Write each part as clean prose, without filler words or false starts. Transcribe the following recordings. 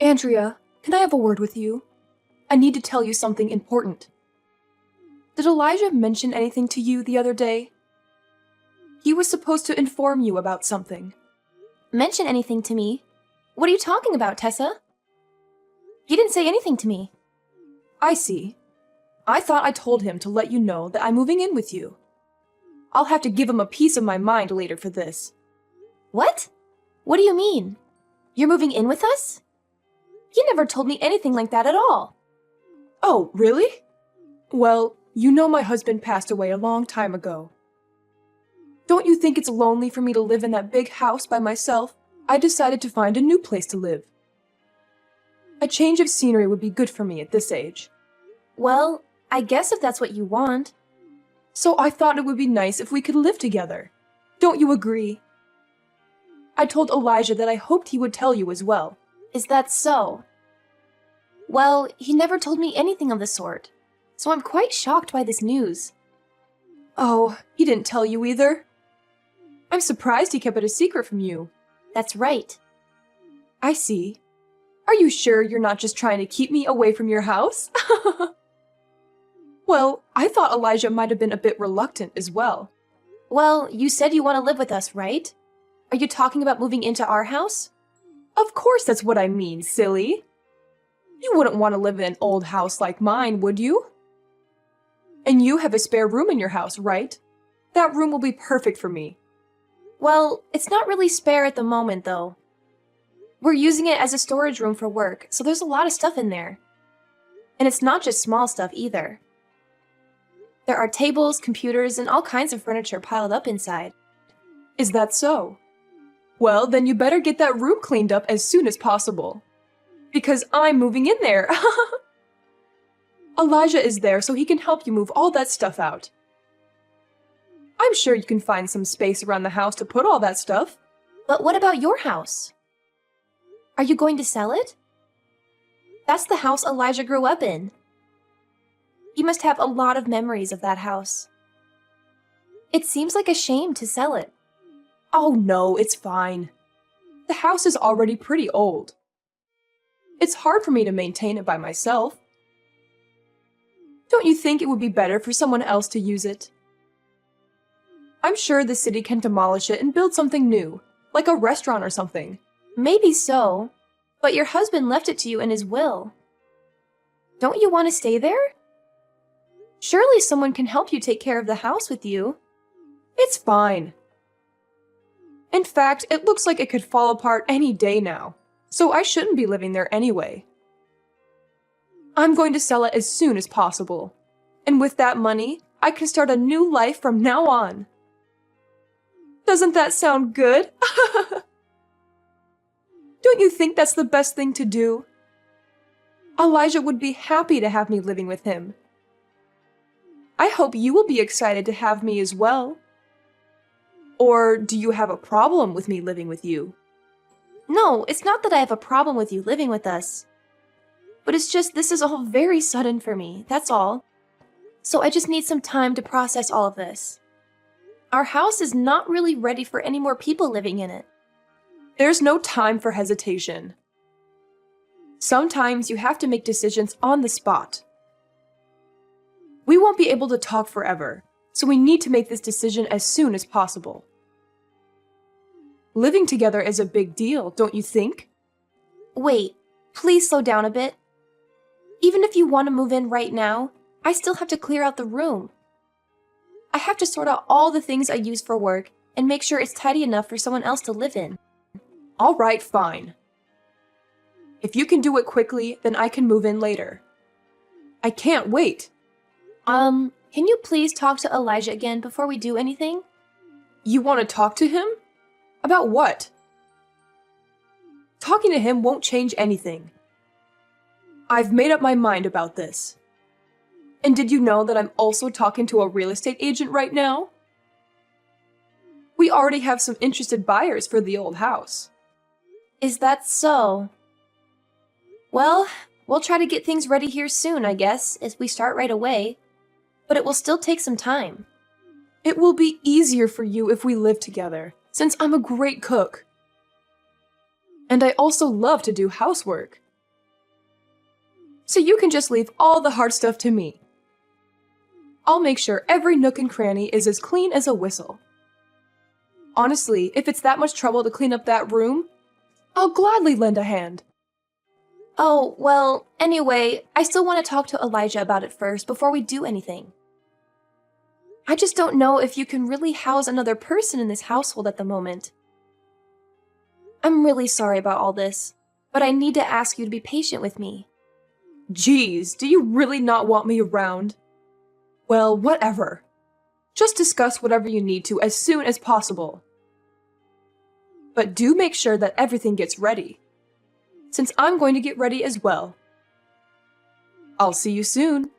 Andrea, can I have a word with you? I need to tell you something important. Did Elijah mention anything to you the other day? He was supposed to inform you about something. Mention anything to me? What are you talking about, Tessa? He didn't say anything to me. I see. I thought I told him to let you know that I'm moving in with you. I'll have to give him a piece of my mind later for this. What? What do you mean? You're moving in with us? He never told me anything like that at all. Oh, really? Well, you know my husband passed away a long time ago. Don't you think it's lonely for me to live in that big house by myself? I decided to find a new place to live. A change of scenery would be good for me at this age. Well, I guess if that's what you want. So I thought it would be nice if we could live together. Don't you agree? I told Elijah that I hoped he would tell you as well. Is that so? Well, he never told me anything of the sort, so I'm quite shocked by this news. Oh, he didn't tell you either? I'm surprised he kept it a secret from you. That's right. I see. Are you sure you're not just trying to keep me away from your house? Well, I thought Elijah might have been a bit reluctant as well. Well, you said you want to live with us, right? Are you talking about moving into our house? Of course that's what I mean, silly. You wouldn't want to live in an old house like mine, would you? And you have a spare room in your house, right? That room will be perfect for me. Well, it's not really spare at the moment, though. We're using it as a storage room for work, so there's a lot of stuff in there. And it's not just small stuff either. There are tables, computers, and all kinds of furniture piled up inside. Is that so? Well, then you better get that room cleaned up as soon as possible. Because I'm moving in there. Elijah is there so he can help you move all that stuff out. I'm sure you can find some space around the house to put all that stuff. But what about your house? Are you going to sell it? That's the house Elijah grew up in. He must have a lot of memories of that house. It seems like a shame to sell it. Oh no, it's fine. The house is already pretty old. It's hard for me to maintain it by myself. Don't you think it would be better for someone else to use it? I'm sure the city can demolish it and build something new, like a restaurant or something. Maybe so, but your husband left it to you in his will. Don't you want to stay there? Surely someone can help you take care of the house with you. It's fine. In fact, it looks like it could fall apart any day now, so I shouldn't be living there anyway. I'm going to sell it as soon as possible, and with that money, I can start a new life from now on. Doesn't that sound good? Don't you think that's the best thing to do? Elijah would be happy to have me living with him. I hope you will be excited to have me as well. Or do you have a problem with me living with you? No, it's not that I have a problem with you living with us. But it's just this is all very sudden for me, that's all. So I just need some time to process all of this. Our house is not really ready for any more people living in it. There's no time for hesitation. Sometimes you have to make decisions on the spot. We won't be able to talk forever, so we need to make this decision as soon as possible. Living together is a big deal, don't you think? Wait, please slow down a bit. Even if you want to move in right now, I still have to clear out the room. I have to sort out all the things I use for work and make sure it's tidy enough for someone else to live in. All right, fine. If you can do it quickly, then I can move in later. I can't wait. Can you please talk to Elijah again before we do anything? You want to talk to him? About what? Talking to him won't change anything. I've made up my mind about this. And did you know that I'm also talking to a real estate agent right now? We already have some interested buyers for the old house. Is that so? Well, we'll try to get things ready here soon, I guess, if we start right away. But it will still take some time. It will be easier for you if we live together, since I'm a great cook. And I also love to do housework. So you can just leave all the hard stuff to me. I'll make sure every nook and cranny is as clean as a whistle. Honestly, if it's that much trouble to clean up that room, I'll gladly lend a hand. Oh, well, anyway, I still want to talk to Elijah about it first before we do anything. I just don't know if you can really house another person in this household at the moment. I'm really sorry about all this, but I need to ask you to be patient with me. Geez, do you really not want me around? Well, whatever. Just discuss whatever you need to as soon as possible. But do make sure that everything gets ready, since I'm going to get ready as well. I'll see you soon.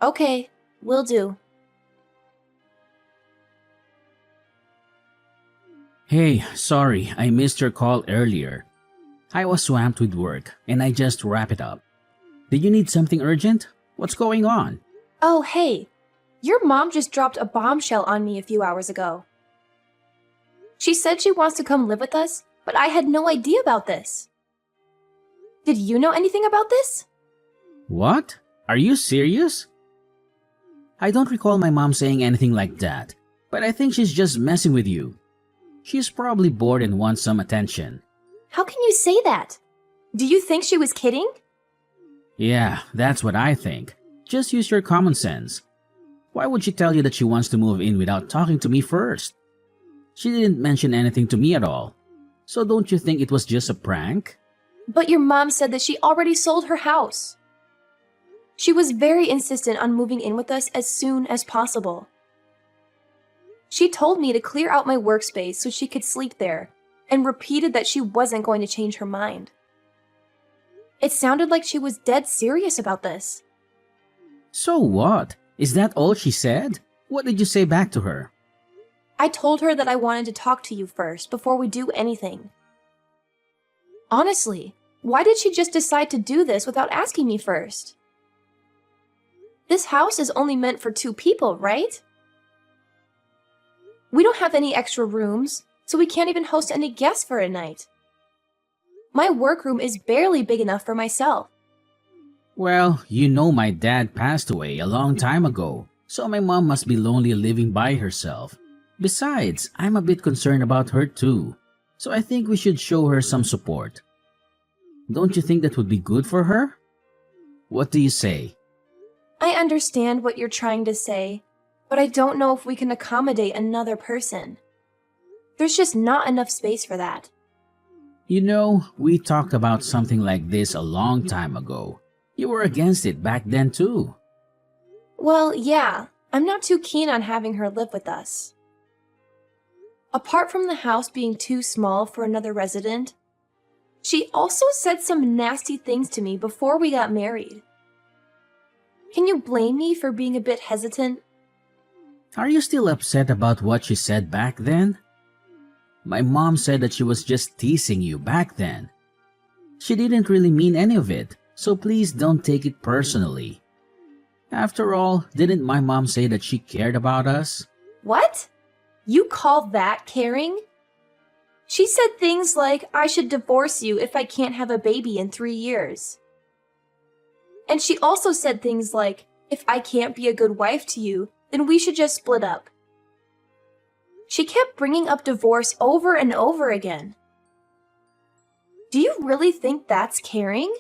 Okay, will do. Hey, sorry, I missed your call earlier. I was swamped with work, and I just wrapped it up. Did you need something urgent? What's going on? Oh, hey. Your mom just dropped a bombshell on me a few hours ago. She said she wants to come live with us, but I had no idea about this. Did you know anything about this? What? Are you serious? I don't recall my mom saying anything like that, but I think she's just messing with you. She's probably bored and wants some attention. How can you say that? Do you think she was kidding? Yeah, that's what I think. Just use your common sense. Why would she tell you that she wants to move in without talking to me first? She didn't mention anything to me at all. So don't you think it was just a prank? But your mom said that she already sold her house. She was very insistent on moving in with us as soon as possible. She told me to clear out my workspace so she could sleep there, and repeated that she wasn't going to change her mind. It sounded like she was dead serious about this. So what? Is that all she said? What did you say back to her? I told her that I wanted to talk to you first before we do anything. Honestly, why did she just decide to do this without asking me first? This house is only meant for 2 people, right? We don't have any extra rooms, so we can't even host any guests for a night. My workroom is barely big enough for myself. Well, you know my dad passed away a long time ago, so my mom must be lonely living by herself. Besides, I'm a bit concerned about her too, so I think we should show her some support. Don't you think that would be good for her? What do you say? I understand what you're trying to say, but I don't know if we can accommodate another person. There's just not enough space for that. You know, we talked about something like this a long time ago. You were against it back then too. Well, yeah, I'm not too keen on having her live with us. Apart from the house being too small for another resident, she also said some nasty things to me before we got married. Can you blame me for being a bit hesitant? Are you still upset about what she said back then? My mom said that she was just teasing you back then. She didn't really mean any of it, so please don't take it personally. After all, didn't my mom say that she cared about us? What? You call that caring? She said things like, I should divorce you if I can't have a baby in 3 years. And she also said things like, if I can't be a good wife to you, then we should just split up. She kept bringing up divorce over and over again. Do you really think that's caring?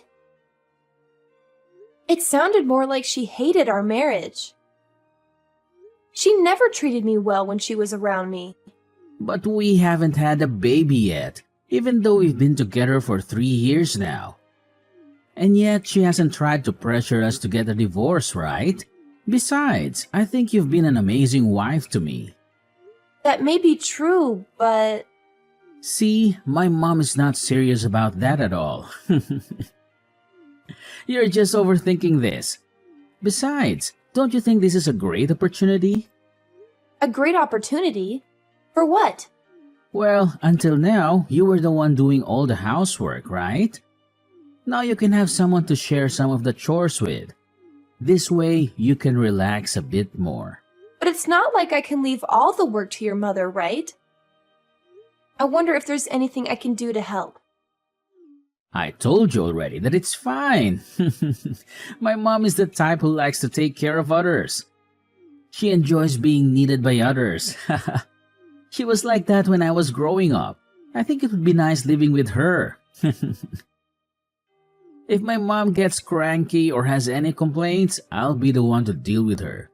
It sounded more like she hated our marriage. She never treated me well when she was around me. But we haven't had a baby yet, even though we've been together for 3 years now. And yet she hasn't tried to pressure us to get a divorce, right? Besides, I think you've been an amazing wife to me. That may be true, but... See, my mom is not serious about that at all. You're just overthinking this. Besides, don't you think this is a great opportunity? A great opportunity? For what? Well, until now, you were the one doing all the housework, right? Now you can have someone to share some of the chores with. This way, you can relax a bit more. But it's not like I can leave all the work to your mother, right? I wonder if there's anything I can do to help. I told you already that it's fine. My mom is the type who likes to take care of others. She enjoys being needed by others. She was like that when I was growing up. I think it would be nice living with her. If my mom gets cranky or has any complaints, I'll be the one to deal with her.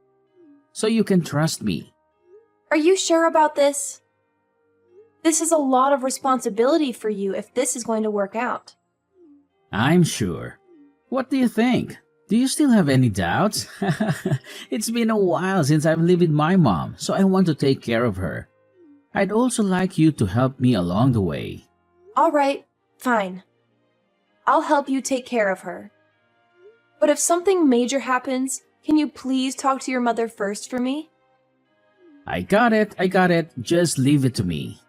So you can trust me. Are you sure about this? This is a lot of responsibility for you if this is going to work out. I'm sure. What do you think? Do you still have any doubts? It's been a while since I've lived with my mom, so I want to take care of her. I'd also like you to help me along the way. All right, fine. I'll help you take care of her. But if something major happens, can you please talk to your mother first for me? I got it. Just leave it to me.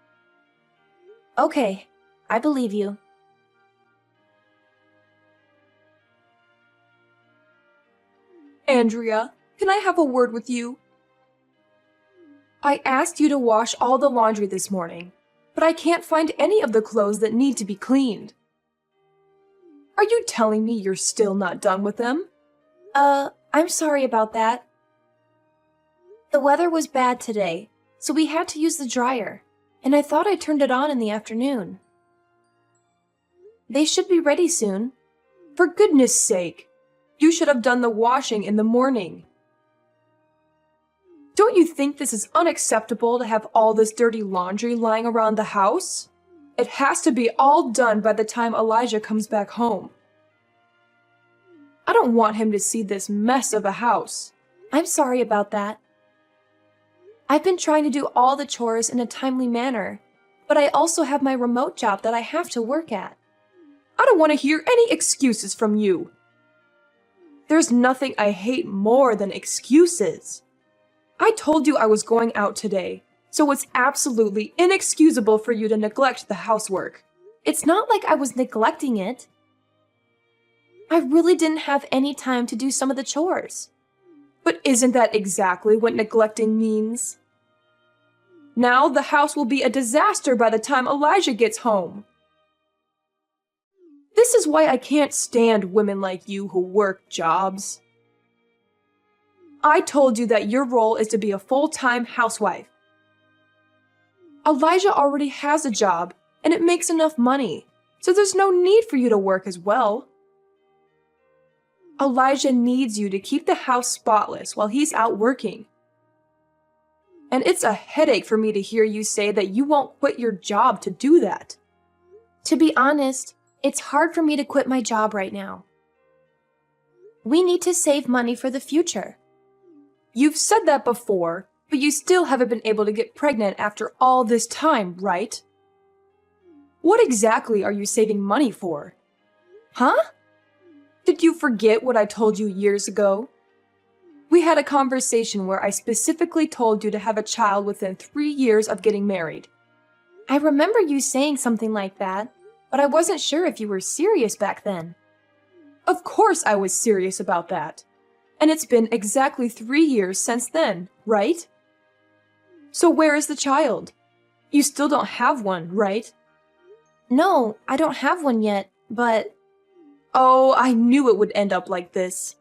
Okay, I believe you. Andrea, can I have a word with you? I asked you to wash all the laundry this morning, but I can't find any of the clothes that need to be cleaned. Are you telling me you're still not done with them? I'm sorry about that. The weather was bad today, so we had to use the dryer, and I thought I turned it on in the afternoon. They should be ready soon. For goodness sake, you should have done the washing in the morning. Don't you think this is unacceptable to have all this dirty laundry lying around the house? It has to be all done by the time Elijah comes back home. I don't want him to see this mess of a house. I'm sorry about that. I've been trying to do all the chores in a timely manner, but I also have my remote job that I have to work at. I don't want to hear any excuses from you. There's nothing I hate more than excuses. I told you I was going out today, so it's absolutely inexcusable for you to neglect the housework. It's not like I was neglecting it. I really didn't have any time to do some of the chores. But isn't that exactly what neglecting means? Now the house will be a disaster by the time Elijah gets home. This is why I can't stand women like you who work jobs. I told you that your role is to be a full-time housewife. Elijah already has a job, and it makes enough money, so there's no need for you to work as well. Elijah needs you to keep the house spotless while he's out working. And it's a headache for me to hear you say that you won't quit your job to do that. To be honest, it's hard for me to quit my job right now. We need to save money for the future. You've said that before, but you still haven't been able to get pregnant after all this time, right? What exactly are you saving money for? Huh? Did you forget what I told you years ago? We had a conversation where I specifically told you to have a child within 3 years of getting married. I remember you saying something like that, but I wasn't sure if you were serious back then. Of course I was serious about that. And it's been exactly 3 years since then, right? So where is the child? You still don't have one, right? No, I don't have one yet, but... Oh, I knew it would end up like this.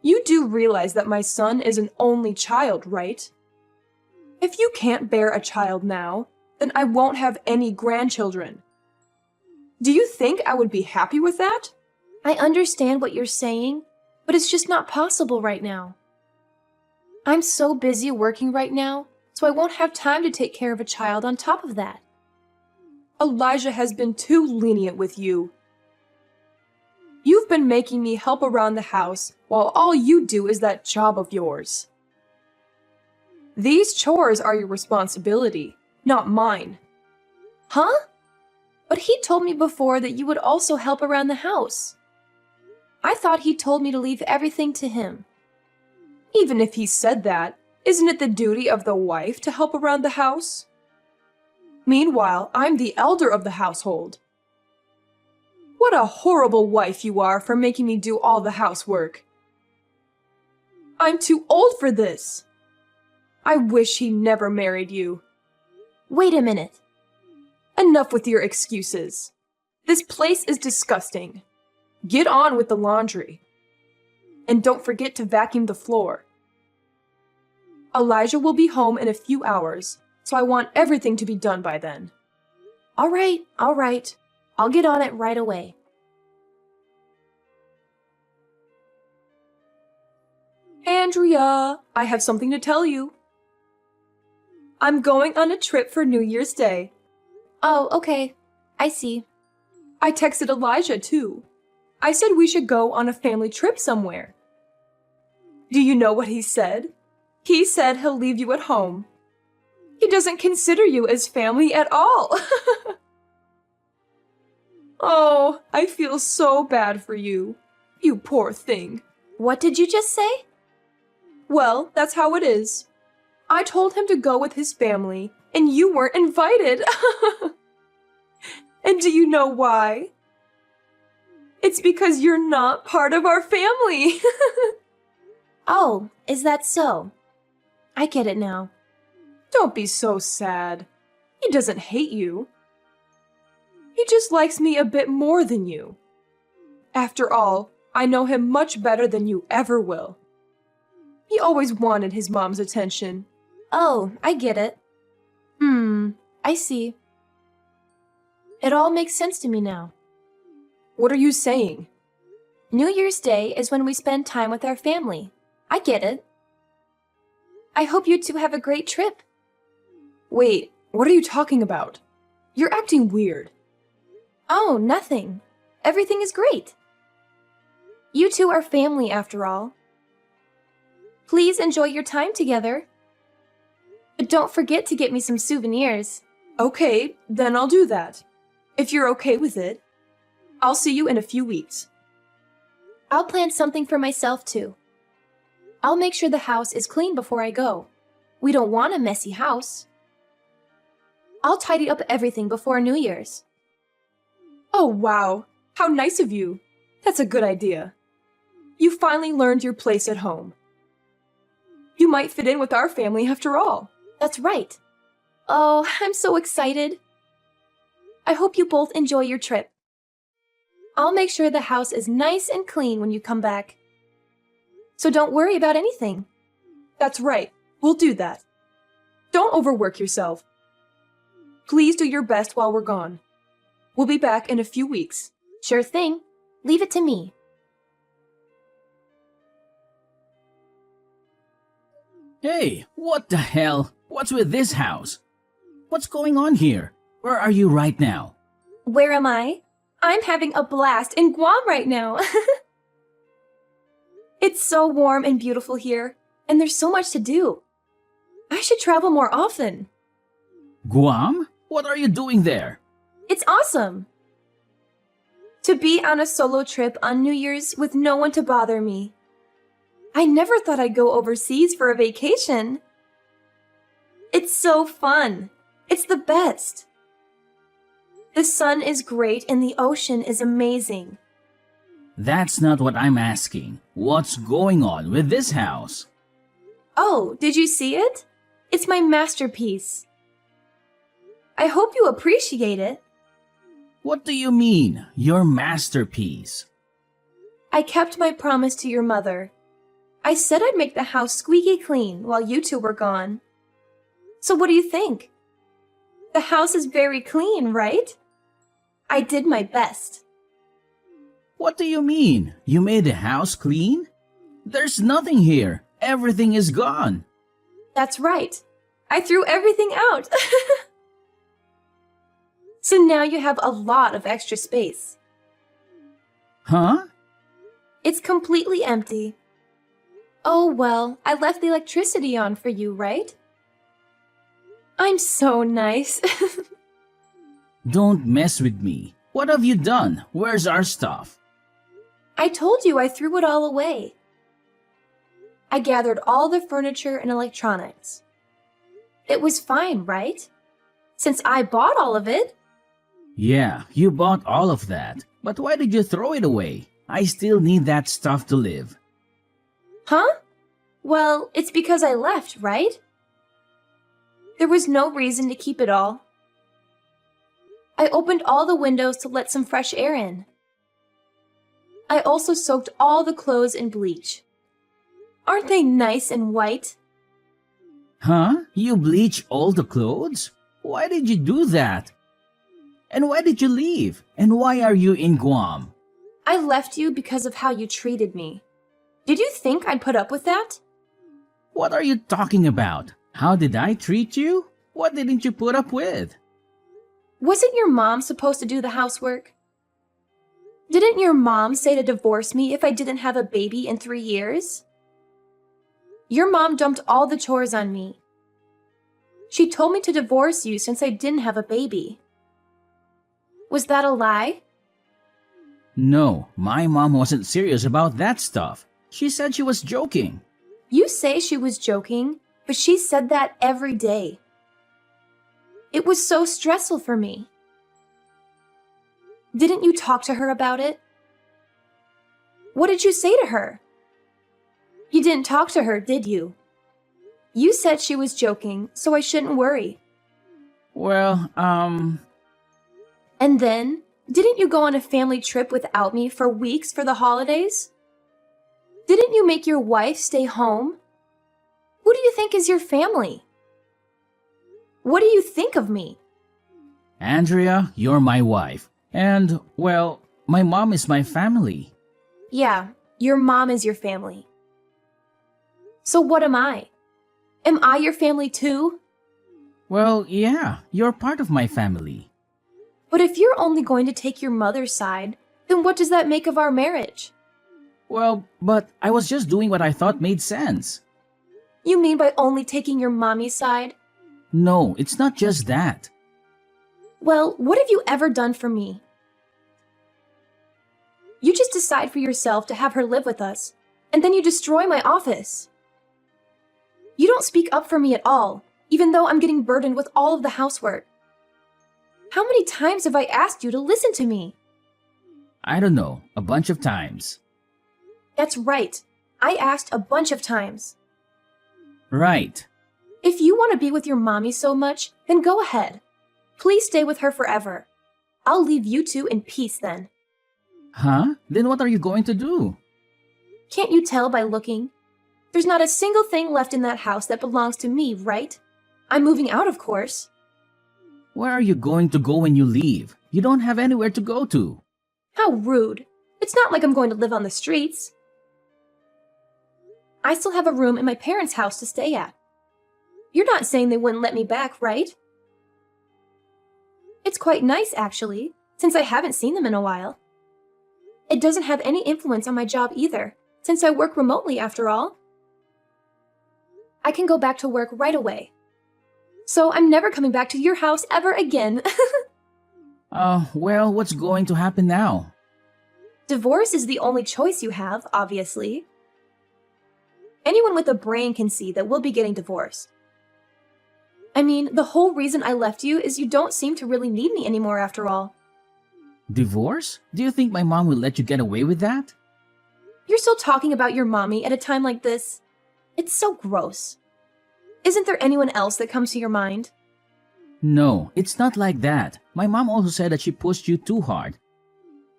You do realize that my son is an only child, right? If you can't bear a child now, then I won't have any grandchildren. Do you think I would be happy with that? I understand what you're saying, but it's just not possible right now. I'm so busy working right now, so I won't have time to take care of a child on top of that. Elijah has been too lenient with you. You've been making me help around the house while all you do is that job of yours. These chores are your responsibility, not mine. Huh? But he told me before that you would also help around the house. I thought he told me to leave everything to him. Even if he said that, isn't it the duty of the wife to help around the house? Meanwhile, I'm the elder of the household. What a horrible wife you are for making me do all the housework. I'm too old for this. I wish he never married you. Wait a minute. Enough with your excuses. This place is disgusting. Get on with the laundry. And don't forget to vacuum the floor. Elijah will be home in a few hours, so I want everything to be done by then. All right. I'll get on it right away. Andrea, I have something to tell you. I'm going on a trip for New Year's Day. Oh, okay. I see. I texted Elijah too. I said we should go on a family trip somewhere. Do you know what he said? He said he'll leave you at home. He doesn't consider you as family at all. Oh, I feel so bad for you. You poor thing. What did you just say? Well, that's how it is. I told him to go with his family, and you weren't invited. And do you know why? It's because you're not part of our family. Oh, is that so? I get it now. Don't be so sad. He doesn't hate you. He just likes me a bit more than you. After all, I know him much better than you ever will. He always wanted his mom's attention. Oh, I get it. I see. It all makes sense to me now. What are you saying? New Year's Day is when we spend time with our family. I get it. I hope you two have a great trip. Wait, what are you talking about? You're acting weird. Oh, nothing. Everything is great. You two are family after all. Please enjoy your time together. But don't forget to get me some souvenirs. Okay, then I'll do that. If you're okay with it. I'll see you in a few weeks. I'll plan something for myself too. I'll make sure the house is clean before I go. We don't want a messy house. I'll tidy up everything before New Year's. Oh, wow. How nice of you. That's a good idea. You finally learned your place at home. You might fit in with our family after all. That's right. Oh, I'm so excited. I hope you both enjoy your trip. I'll make sure the house is nice and clean when you come back. So don't worry about anything. That's right. We'll do that. Don't overwork yourself. Please do your best while we're gone. We'll be back in a few weeks. Sure thing. Leave it to me. Hey, what the hell? What's with this house? What's going on here? Where are you right now? Where am I? I'm having a blast in Guam right now. It's so warm and beautiful here, and there's so much to do. I should travel more often. Guam? What are you doing there? It's awesome. To be on a solo trip on New Year's with no one to bother me. I never thought I'd go overseas for a vacation. It's so fun. It's the best. The sun is great and the ocean is amazing. That's not what I'm asking. What's going on with this house? Oh, did you see it? It's my masterpiece. I hope you appreciate it. What do you mean, your masterpiece? I kept my promise to your mother. I said I'd make the house squeaky clean while you two were gone. So what do you think? The house is very clean, right? I did my best. What do you mean? You made the house clean? There's nothing here. Everything is gone. That's right. I threw everything out. So now you have a lot of extra space. Huh? It's completely empty. Oh, well, I left the electricity on for you, right? I'm so nice. Don't mess with me. What have you done? Where's our stuff? I told you I threw it all away. I gathered all the furniture and electronics. It was fine, right? Since I bought all of it. Yeah, you bought all of that. But why did you throw it away? I still need that stuff to live. Huh? Well, it's because I left, right? There was no reason to keep it all. I opened all the windows to let some fresh air in. I also soaked all the clothes in bleach. Aren't they nice and white? Huh? You bleach all the clothes? Why did you do that? And why did you leave? And why are you in Guam? I left you because of how you treated me. Did you think I'd put up with that? What are you talking about? How did I treat you? What didn't you put up with? Wasn't your mom supposed to do the housework? Didn't your mom say to divorce me if I didn't have a baby in 3 years? Your mom dumped all the chores on me. She told me to divorce you since I didn't have a baby. Was that a lie? No, my mom wasn't serious about that stuff. She said she was joking. You say she was joking, but she said that every day. It was so stressful for me. Didn't you talk to her about it? What did you say to her? You didn't talk to her, did you? You said she was joking, so I shouldn't worry. Well, And then, didn't you go on a family trip without me for weeks for the holidays? Didn't you make your wife stay home? Who do you think is your family? What do you think of me? Andrea, you're my wife. And, well, my mom is my family. Yeah, your mom is your family. So what am I? Am I your family too? Well, yeah, you're part of my family. But if you're only going to take your mother's side, then what does that make of our marriage? Well, but I was just doing what I thought made sense. You mean by only taking your mommy's side? No, it's not just that. Well, what have you ever done for me? You just decide for yourself to have her live with us, and then you destroy my office. You don't speak up for me at all, even though I'm getting burdened with all of the housework. How many times have I asked you to listen to me? I don't know, a bunch of times. That's right. I asked a bunch of times. Right. If you want to be with your mommy so much, then go ahead. Please stay with her forever. I'll leave you two in peace then. Huh? Then what are you going to do? Can't you tell by looking? There's not a single thing left in that house that belongs to me, right? I'm moving out, of course. Where are you going to go when you leave? You don't have anywhere to go to. How rude. It's not like I'm going to live on the streets. I still have a room in my parents' house to stay at. You're not saying they wouldn't let me back, right? It's quite nice, actually, since I haven't seen them in a while. It doesn't have any influence on my job either, since I work remotely after all. I can go back to work right away. So I'm never coming back to your house ever again. Well, what's going to happen now? Divorce is the only choice you have, obviously. Anyone with a brain can see that we'll be getting divorced. I mean, the whole reason I left you is you don't seem to really need me anymore after all. Divorce? Do you think my mom will let you get away with that? You're still talking about your mommy at a time like this? It's so gross. Isn't there anyone else that comes to your mind? No, it's not like that. My mom also said that she pushed you too hard.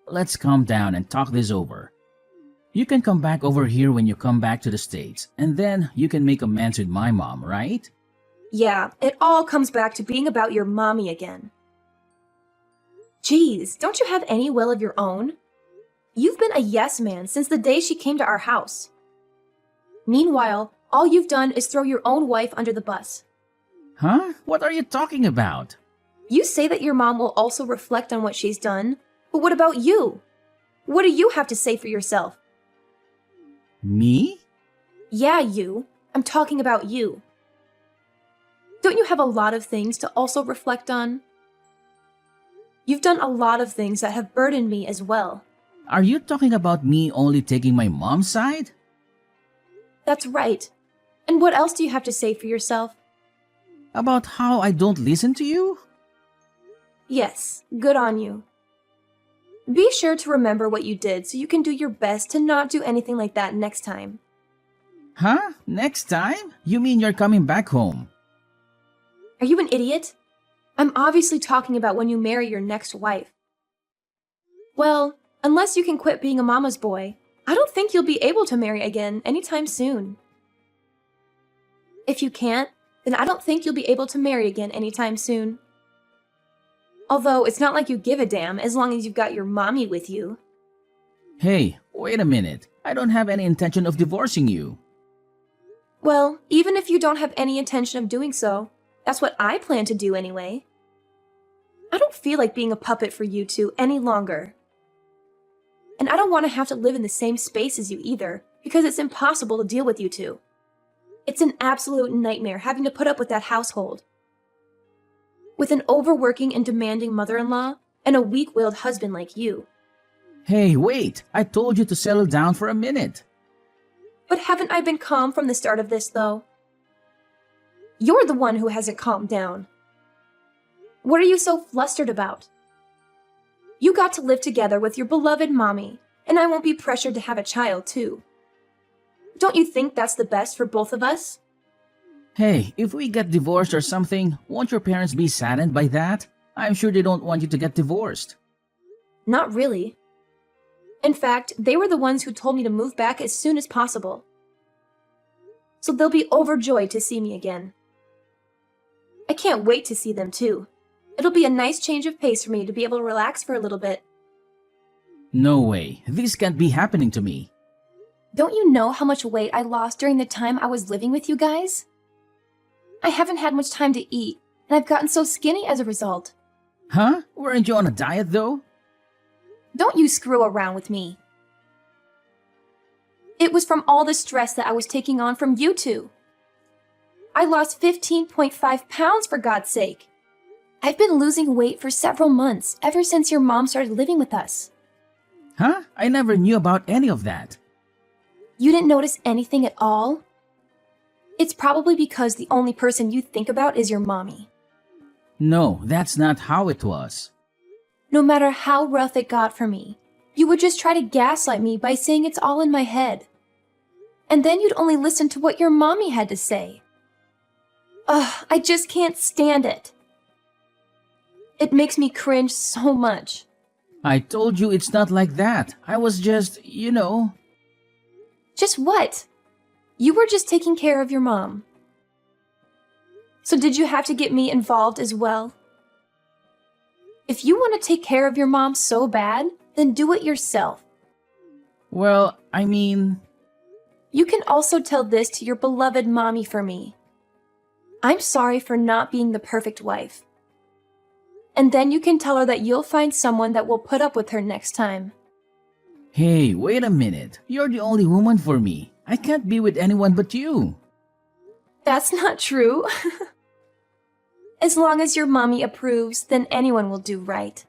Let's calm down and talk this over. You can come back over here when you come back to the States, and then you can make amends with my mom, right? Yeah, it all comes back to being about your mommy again. Geez, don't you have any will of your own? You've been a yes man since the day she came to our house. Meanwhile, all you've done is throw your own wife under the bus. Huh? What are you talking about? You say that your mom will also reflect on what she's done, but what about you? What do you have to say for yourself? Me? Yeah, you. I'm talking about you. Don't you have a lot of things to also reflect on? You've done a lot of things that have burdened me as well. Are you talking about me only taking my mom's side? That's right. And what else do you have to say for yourself? About how I don't listen to you? Yes, good on you. Be sure to remember what you did so you can do your best to not do anything like that next time. Huh? Next time? You mean you're coming back home? Are you an idiot? I'm obviously talking about when you marry your next wife. Well, unless you can quit being a mama's boy, I don't think you'll be able to marry again anytime soon. If you can't, then I don't think you'll be able to marry again anytime soon. Although it's not like you give a damn as long as you've got your mommy with you. Hey, wait a minute. I don't have any intention of divorcing you. Well, even if you don't have any intention of doing so, that's what I plan to do anyway. I don't feel like being a puppet for you two any longer. And I don't want to have to live in the same space as you either, because it's impossible to deal with you two. It's an absolute nightmare having to put up with that household. With an overworking and demanding mother-in-law and a weak-willed husband like you. Hey, wait! I told you to settle down for a minute. But haven't I been calm from the start of this, though? You're the one who hasn't calmed down. What are you so flustered about? You got to live together with your beloved mommy, and I won't be pressured to have a child, too. Don't you think that's the best for both of us? Hey, if we get divorced or something, won't your parents be saddened by that? I'm sure they don't want you to get divorced. Not really. In fact, they were the ones who told me to move back as soon as possible. So they'll be overjoyed to see me again. I can't wait to see them too. It'll be a nice change of pace for me to be able to relax for a little bit. No way. This can't be happening to me. Don't you know how much weight I lost during the time I was living with you guys? I haven't had much time to eat, and I've gotten so skinny as a result. Huh? Weren't you on a diet though? Don't you screw around with me. It was from all the stress that I was taking on from you two. I lost 15.5 pounds for God's sake. I've been losing weight for several months ever since your mom started living with us. Huh? I never knew about any of that. You didn't notice anything at all? It's probably because the only person you think about is your mommy. No, that's not how it was. No matter how rough it got for me, you would just try to gaslight me by saying it's all in my head. And then you'd only listen to what your mommy had to say. Ugh, I just can't stand it. It makes me cringe so much. I told you it's not like that. I was just, Just what? You were just taking care of your mom. So did you have to get me involved as well? If you want to take care of your mom so bad, then do it yourself. Well, I mean... You can also tell this to your beloved mommy for me. I'm sorry for not being the perfect wife. And then you can tell her that you'll find someone that will put up with her next time. Hey, wait a minute. You're the only woman for me. I can't be with anyone but you. That's not true. As long as your mommy approves, then anyone will do right.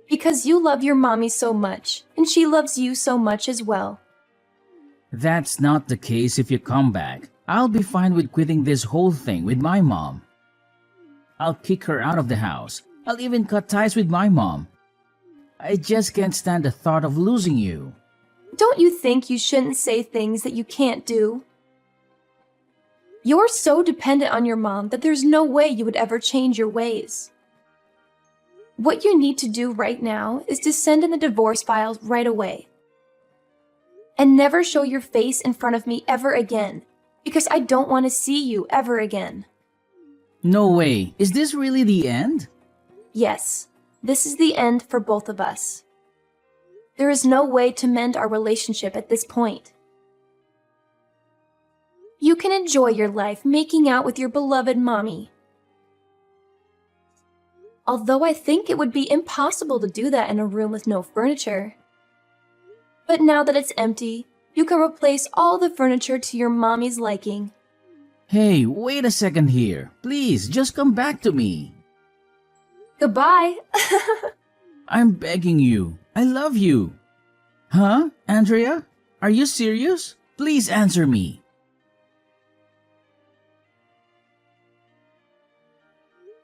Because you love your mommy so much, and she loves you so much as well. That's not the case if you come back. I'll be fine with quitting this whole thing with my mom. I'll kick her out of the house. I'll even cut ties with my mom. I just can't stand the thought of losing you. Don't you think you shouldn't say things that you can't do? You're so dependent on your mom that there's no way you would ever change your ways. What you need to do right now is to send in the divorce files right away. And never show your face in front of me ever again, because I don't want to see you ever again. No way. Is this really the end? Yes, this is the end for both of us. There is no way to mend our relationship at this point. You can enjoy your life making out with your beloved mommy. Although I think it would be impossible to do that in a room with no furniture. But now that it's empty, you can replace all the furniture to your mommy's liking. Hey, wait a second here. Please, just come back to me. Goodbye. I'm begging you. I love you. Huh? Andrea? Are you serious? Please answer me.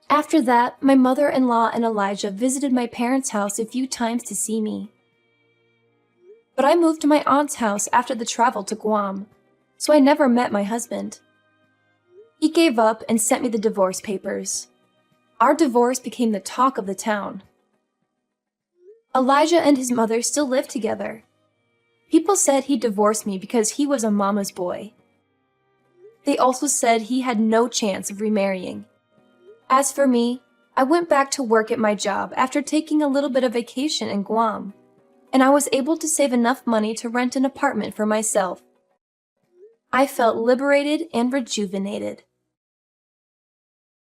After that, my mother-in-law and Elijah visited my parents' house a few times to see me. But I moved to my aunt's house after the travel to Guam, so I never met my husband. He gave up and sent me the divorce papers. Our divorce became the talk of the town. Elijah and his mother still lived together. People said he divorced me because he was a mama's boy. They also said he had no chance of remarrying. As for me, I went back to work at my job after taking a little bit of vacation in Guam, and I was able to save enough money to rent an apartment for myself. I felt liberated and rejuvenated.